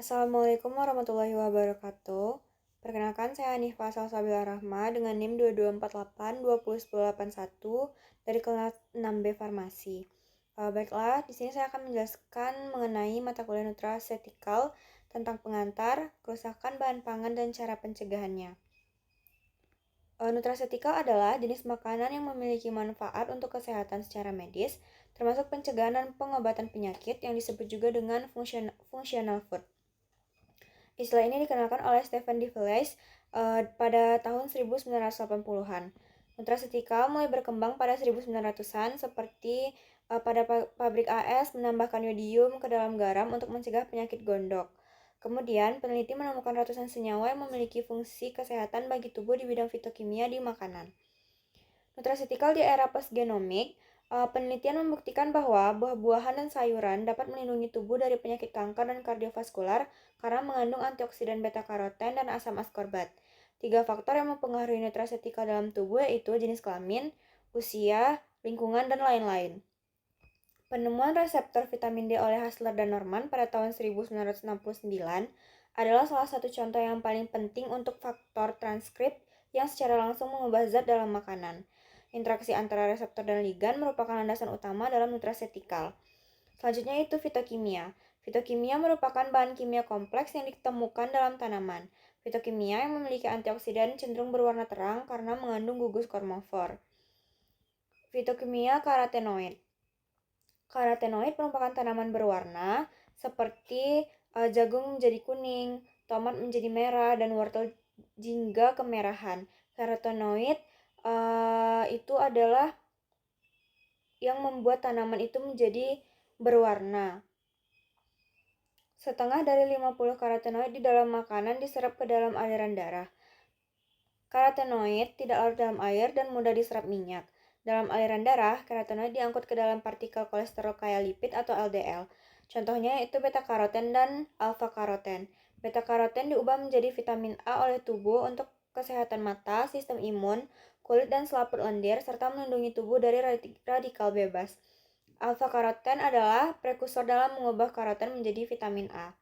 Assalamualaikum warahmatullahi wabarakatuh. Perkenalkan, saya Hanifah Salsabila Rahma dengan NIM 2248201081 dari kelas 6B Farmasi. Baiklah, di sini saya akan menjelaskan mengenai mata kuliah nutrasetikal tentang pengantar, kerusakan bahan pangan, dan cara pencegahannya. Nutrasetikal adalah jenis makanan yang memiliki manfaat untuk kesehatan secara medis, termasuk pencegahan dan pengobatan penyakit yang disebut juga dengan functional food. Istilah ini dikenalkan oleh Stephen D. Vleis pada tahun 1980-an. Nutrasetikal mulai berkembang pada 1900-an seperti pada pabrik AS menambahkan yodium ke dalam garam untuk mencegah penyakit gondok. Kemudian, peneliti menemukan ratusan senyawa yang memiliki fungsi kesehatan bagi tubuh di bidang fitokimia di makanan. Nutrasetikal di era postgenomik, penelitian membuktikan bahwa buah-buahan dan sayuran dapat melindungi tubuh dari penyakit kanker dan kardiovaskular karena mengandung antioksidan beta-karoten dan asam askorbat. 3 faktor yang mempengaruhi nutrasetikal dalam tubuh yaitu jenis kelamin, usia, lingkungan, dan lain-lain. Penemuan reseptor vitamin D oleh Hassler dan Norman pada tahun 1969 adalah salah satu contoh yang paling penting untuk faktor transkrip yang secara langsung mengubah zat dalam makanan. Interaksi antara reseptor dan ligan merupakan landasan utama dalam nutrasetikal. Selanjutnya itu fitokimia. Fitokimia merupakan bahan kimia kompleks yang ditemukan dalam tanaman. Fitokimia yang memiliki antioksidan cenderung berwarna terang karena mengandung gugus kormofor. Fitokimia karotenoid. Karotenoid merupakan tanaman berwarna seperti jagung menjadi kuning, tomat menjadi merah, dan wortel jingga kemerahan. Karotenoid itu adalah yang membuat tanaman itu menjadi berwarna. Setengah dari 50 karotenoid di dalam makanan diserap ke dalam aliran darah. Karotenoid tidak larut dalam air dan mudah diserap minyak. Dalam aliran darah, karotenoid diangkut ke dalam partikel kolesterol kaya lipid atau LDL. Contohnya yaitu beta-karoten dan alfa-karoten. Beta-karoten diubah menjadi vitamin A oleh tubuh untuk kesehatan mata, sistem imun, kulit dan selaput lendir, serta melindungi tubuh dari radikal bebas. Alfa-karoten adalah prekursor dalam mengubah karoten menjadi vitamin A.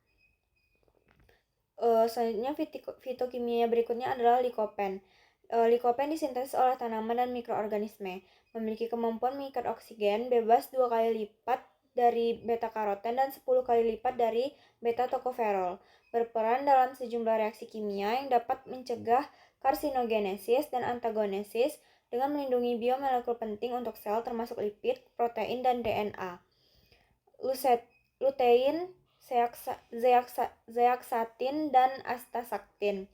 Selanjutnya fitokimia berikutnya adalah likopen. Likopen disintesis oleh tanaman dan mikroorganisme, memiliki kemampuan mengikat oksigen bebas 2 kali lipat dari beta-karoten dan 10 kali lipat dari beta-tokoferol, berperan dalam sejumlah reaksi kimia yang dapat mencegah karsinogenesis dan antagonesis dengan melindungi biomolekul penting untuk sel termasuk lipid, protein, dan DNA. Lutein, zeaksatin, dan astaxanthin.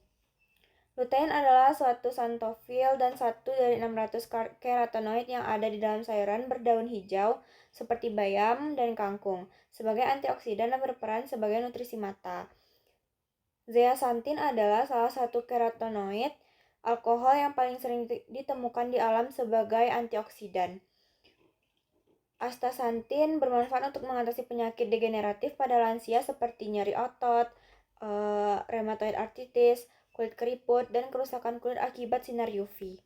Lutein adalah suatu xanthofil dan satu dari 600 carotenoid yang ada di dalam sayuran berdaun hijau seperti bayam dan kangkung sebagai antioksidan dan berperan sebagai nutrisi mata. Zeaxanthin adalah salah satu carotenoid alkohol yang paling sering ditemukan di alam sebagai antioksidan. Astaxanthin bermanfaat untuk mengatasi penyakit degeneratif pada lansia seperti nyeri otot, rheumatoid arthritis, kulit keriput, dan kerusakan kulit akibat sinar UV.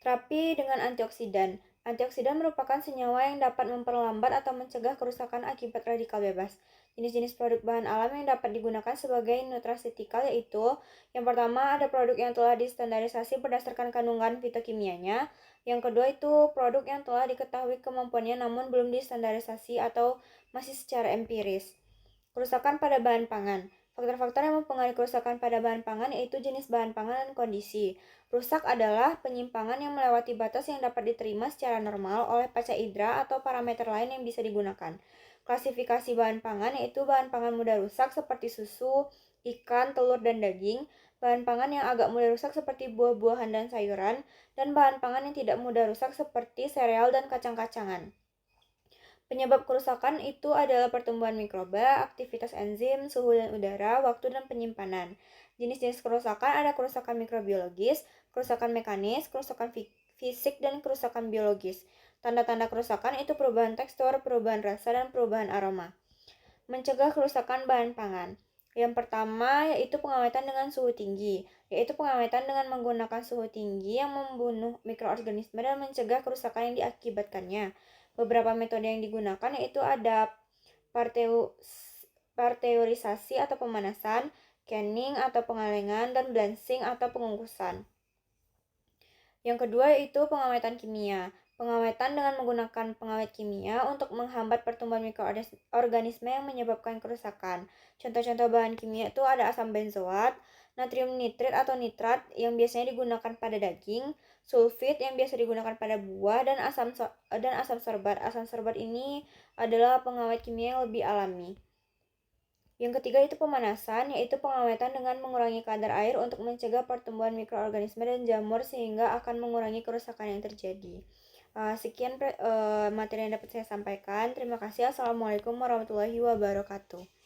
Terapi dengan antioksidan. Antioksidan merupakan senyawa yang dapat memperlambat atau mencegah kerusakan akibat radikal bebas. Jenis-jenis produk bahan alam yang dapat digunakan sebagai nutrasetikal yaitu yang pertama ada produk yang telah distandarisasi berdasarkan kandungan fitokimianya. Yang kedua itu produk yang telah diketahui kemampuannya namun belum distandarisasi atau masih secara empiris. Kerusakan pada bahan pangan. Faktor-faktor yang mempengaruhi kerusakan pada bahan pangan yaitu jenis bahan pangan dan kondisi. Rusak adalah penyimpangan yang melewati batas yang dapat diterima secara normal oleh panca indera atau parameter lain yang bisa digunakan. Klasifikasi bahan pangan yaitu bahan pangan mudah rusak seperti susu, ikan, telur, dan daging, bahan pangan yang agak mudah rusak seperti buah-buahan dan sayuran, dan bahan pangan yang tidak mudah rusak seperti sereal dan kacang-kacangan. Penyebab kerusakan itu adalah pertumbuhan mikroba, aktivitas enzim, suhu dan udara, waktu dan penyimpanan. Jenis-jenis kerusakan ada kerusakan mikrobiologis, kerusakan mekanis, kerusakan fisik, dan kerusakan biologis. Tanda-tanda kerusakan itu perubahan tekstur, perubahan rasa, dan perubahan aroma. Mencegah kerusakan bahan pangan. Yang pertama yaitu pengawetan dengan suhu tinggi, yaitu pengawetan dengan menggunakan suhu tinggi yang membunuh mikroorganisme dan mencegah kerusakan yang diakibatkannya. Beberapa metode yang digunakan yaitu ada parteurisasi atau pemanasan, canning atau pengalengan, dan blanching atau pengukusan. Yang kedua yaitu pengawetan kimia. Pengawetan dengan menggunakan pengawet kimia untuk menghambat pertumbuhan mikroorganisme yang menyebabkan kerusakan. Contoh-contoh bahan kimia itu ada asam benzoat, natrium nitrit atau nitrat yang biasanya digunakan pada daging, sulfit yang biasa digunakan pada buah, dan asam sorbat. Asam sorbat ini adalah pengawet kimia yang lebih alami. Yang ketiga itu pemanasan, yaitu pengawetan dengan mengurangi kadar air untuk mencegah pertumbuhan mikroorganisme dan jamur sehingga akan mengurangi kerusakan yang terjadi. Sekian materi yang dapat saya sampaikan. Terima kasih. Assalamualaikum warahmatullahi wabarakatuh.